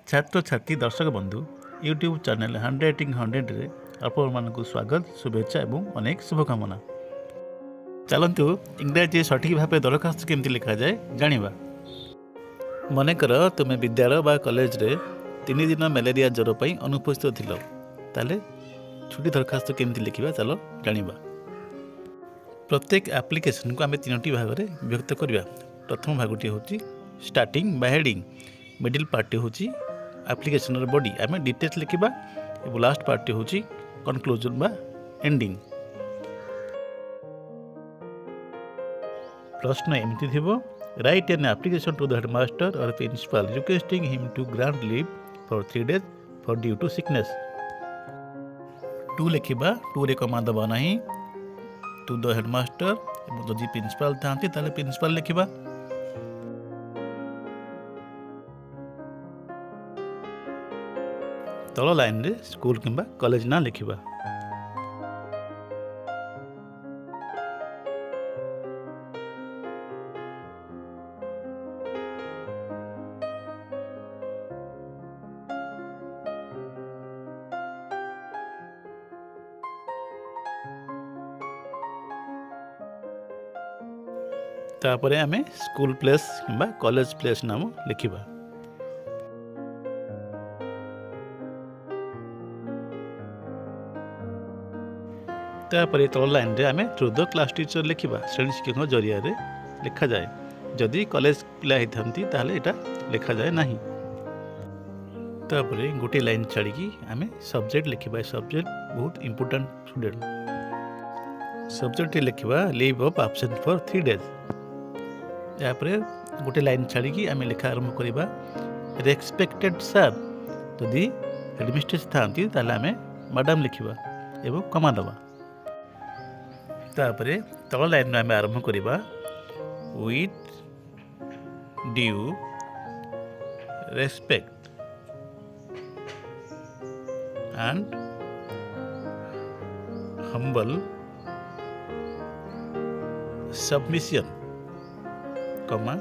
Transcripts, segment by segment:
छात्र छात्री दर्शक बंधु यूट्यूब चैनल हैंडराइटिंग 100 रे आपको स्वागत शुभेच्छा एवं अनेक शुभकामना। चलतु इंग्राजी सठिक भाव दरखास्त केमती लिखा जाए जानिबा। मनकर तुम विद्यालय बा कॉलेज रे 3 दिन मलेरिया ज्वर पर अनुपस्थित थिलो ताले छुट्टी दरखास्त केमती लिखा चलो जानिबा। प्रत्येक एप्लिकेशन को आम 3टी भाग में विभक्त करवा। प्रथम भागटी हूँ स्टार्टिंग बा हेडिंग, मिडिल पार्टी हूँ एप्लिकेशन बॉडी आम डिटेल्स लिखा और लास्ट पार्टी हूँ कनक्लूजन बा एंडिंग। प्रश्न एमती थी, write an application to the headmaster और principal requesting him to grant leave for 3 days for due to sickness. To लिखा, टू रे कमा दबा ना टू द हेडमास्टर, जदि प्रिंसिपल था प्रिंसिपल लिखा। तल लाइन रे स्कूल किंबा कॉलेज ना लिखा। तापरे आमे स्कूल प्लेस किंबा कॉलेज प्लेस नाम लिखा। तापरे तल लाइन रे आमे थ्रू द क्लास टीचर लिखा। श्रेणी शिक्षक जरिया रे लिखा जाए। जदि कॉलेज पिला होती यहाँ लिखा जाए ना। तापरे गोटे लाइन छाड़ी आमे सब्जेक्ट लिखा। सब्जेक्ट बहुत इंपोर्टेंट स्टूडेंट। सब्जेक्ट लिखा leave of absent for 3 days। यापर गोटे लाइन छाड़ी आम लिखा आरंभ करवा रेस्पेक्टेड सर। जदि हेडमिस्ट्रेस था आम मैडम लिखा एवं कमा दबा। तापरे तल लाइन आम आरंभ करवा with due respect and humble submission, comma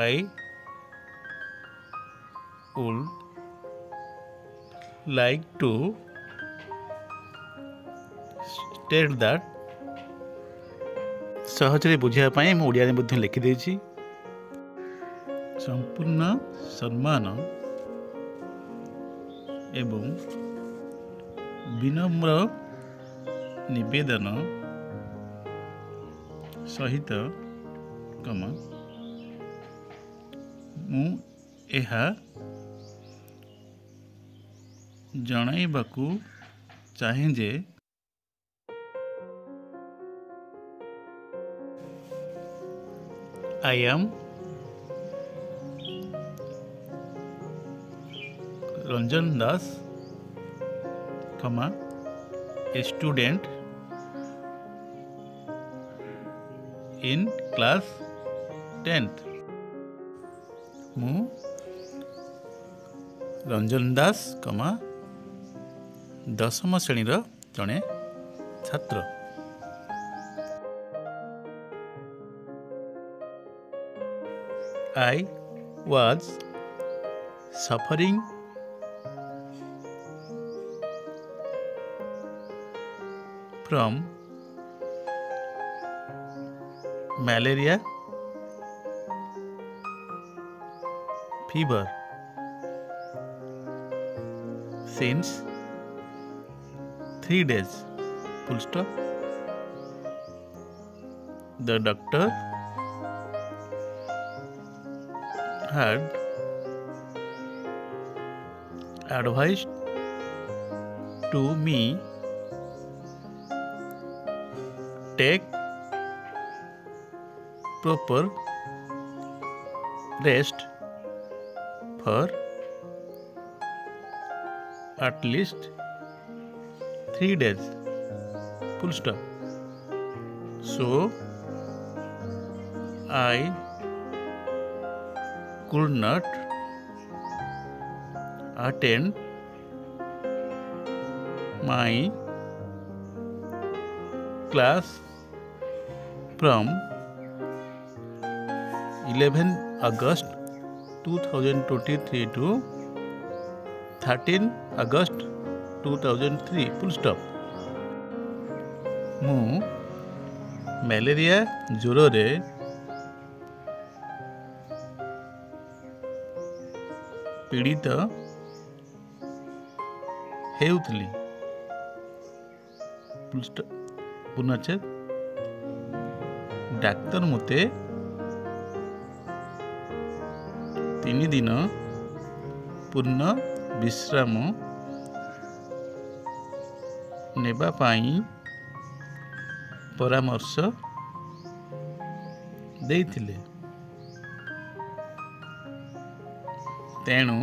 I would like to state that। सहजरे बुझापी मुझे ओडिया लिखिदे। संपूर्ण सम्मान एवं विनम्र निवेदन सहित कमा मु एहा जणाइबाकू चाहे जे आई एम रंजन दास कमा a student in class 10th। मु रंजन दास कमा 10म श्रेणीर जड़े छात्र। I was suffering from malaria fever since 3 days, full stop। The doctor had advised to me take proper rest for at least 3 days, full stop। So I could not attend my class from 11 August 2023 to 13 August 2003 full stop। ମୁଁ malaria ଜ୍ୱରରେ ପୀଡ଼ିତ ହେଉଥିଲି। ପୁନଶ୍ଚ ଡାକ୍ତର ମୋତେ 3 ଦିନ ପୂର୍ଣ୍ଣ ବିଶ୍ରାମ ନେବା ପାଇଁ ପରାମର୍ଶ ଦେଇଥିଲେ। ତେଣୁ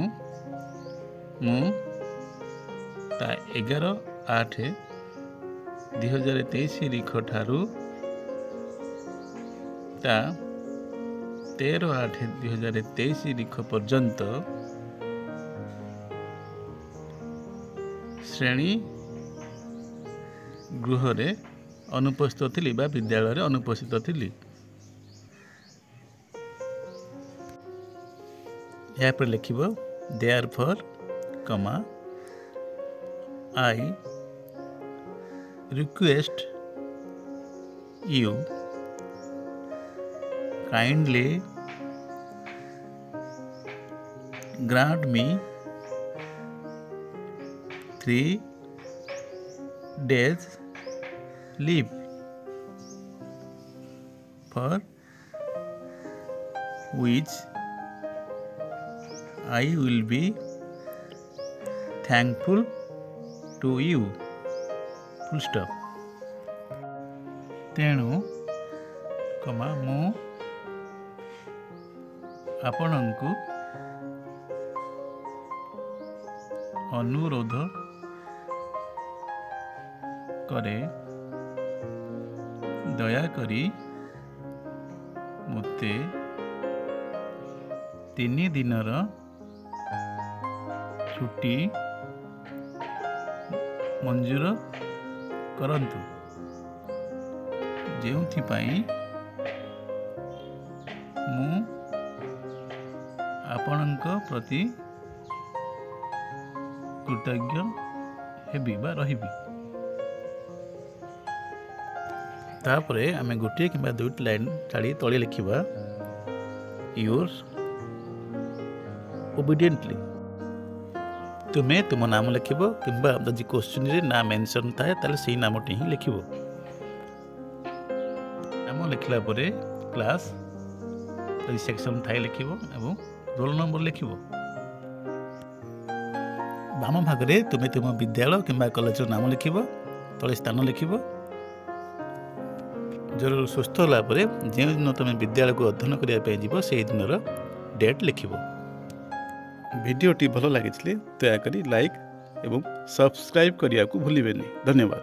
ମୁଁ ତା 11/8/2023 ତାରିଖ ଠାରୁ ତା 13/8/2023 ତାରିଖ ପର୍ଯ୍ୟନ୍ତ ଶ୍ରେଣୀ ଗୃହରେ ଅନୁପସ୍ଥିତ ଥିଲି ବା ବିଦ୍ୟାଳୟରେ ଅନୁପସ୍ଥିତ ଥିଲି। ଏହାପରେ ଲେଖିବ therefore, I request you kindly grant me 3 days leave for which I will be thankful to you full stop। ତେଣୁ ମୁଁ ଆପଣଙ୍କୁ ଅନୁରୋଧ କରେ ଦୟାକରି ମୋତେ 3 ଦିନର ଛୁଟି ମଞ୍ଜୁର କରନ୍ତୁ, ଯେଉଁଥିପାଇଁ ମୁଁ ଆପଣଙ୍କ ପ୍ରତି କୃତଜ୍ଞ ହେବି ବା ରହିବି। ତାପରେ ଆମେ ଗୋଟିଏ କିମ୍ବା ଦୁଇଟି ଲାଇନ୍ ଛାଡ଼ି ତଳେ ଲେଖିବା yours obediently। ତୁମେ ତୁମ ନାମ ଲେଖିବ କିମ୍ବା ଯଦି କ୍ୱେଶ୍ଚିନ୍ରେ ନା ମେନସନ୍ ଥାଏ ତାହେଲେ ସେଇ ନାମଟି ହିଁ ଲେଖିବ। ନାମ ଲେଖିଲା ପରେ କ୍ଲାସ୍ ଯଦି ସେକ୍ସନ୍ ଥାଏ ଲେଖିବ ଏବଂ ରୋଲ୍ ନମ୍ବର ଲେଖିବ। ବାମ ଭାଗରେ ତୁମେ ତୁମ ବିଦ୍ୟାଳୟ କିମ୍ବା କଲେଜର ନାମ ଲେଖିବ, ତଳେ ସ୍ଥାନ ଲେଖିବ। ଜ୍ୱରରୁ ସୁସ୍ଥ ହେଲା ପରେ ଯେଉଁଦିନ ତୁମେ ବିଦ୍ୟାଳୟକୁ ଅଧ୍ୟୟନ କରିବା ପାଇଁ ଯିବ ସେହି ଦିନର ଡେଟ୍ ଲେଖିବ। ଭିଡ଼ିଓଟି ଭଲ ଲାଗିଥିଲେ ଦୟାକରି ଲାଇକ୍ ଏବଂ ସବସ୍କ୍ରାଇବ୍ କରିବାକୁ ଭୁଲିବେନି। ଧନ୍ୟବାଦ।